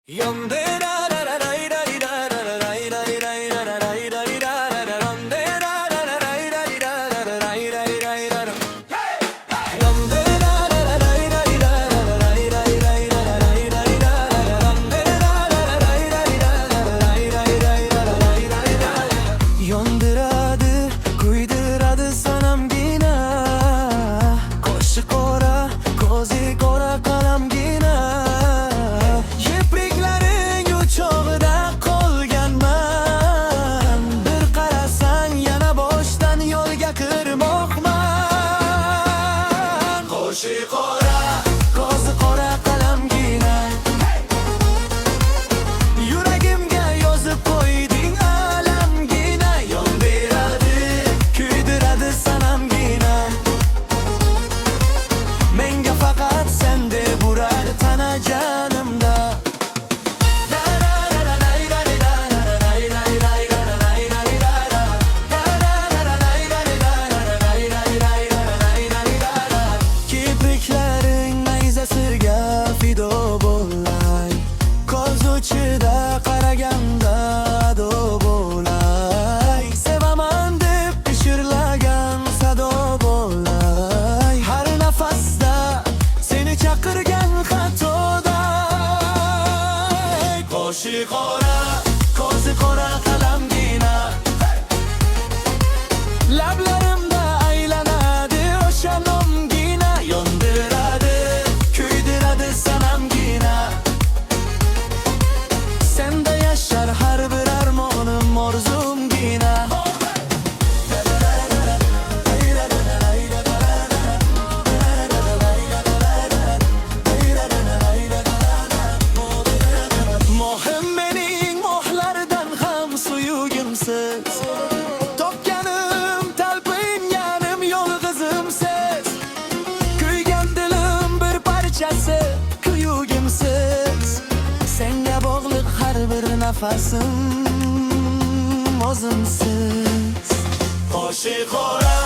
Yondiradi, kuydiradi sanamgina, qo'shiq ora, ko'zi qora qalamgina. Kipriklaring uchog'ida qolganman, bir qarasang yana boshdan yo'lga kirmoqman. Qo'shiq ora, ko'zi qora qalamgina, yuragimga yozib qo'yding alamgina. Yondiradi, kuydiradi sanamgina, menga faqat sen deb urar tana jonimda. Kipriklaring nayzasiga fido bo'lay, ko'z uchida qaraganda ado bo'lay. Sevaman deb pishirlagan sado bo'lay, har nafasda seni chaqirgan xatoda. Qo'shiq qora, ko'zi qora qalamgina, lablarimda aylanadi o'sha nomgina. Yondiradi, kuydiradi sanamgina, senda yashar har bir armonim orzumgina. Mohim mening mohlardan ham suyugimsiz, topganim talpinganim yolg'izimsiz. Kuygan dilim bir parchasi kuyugimsiz, senga bog'liq har bir nafasim o'zimsiz. Qo'shiq qora,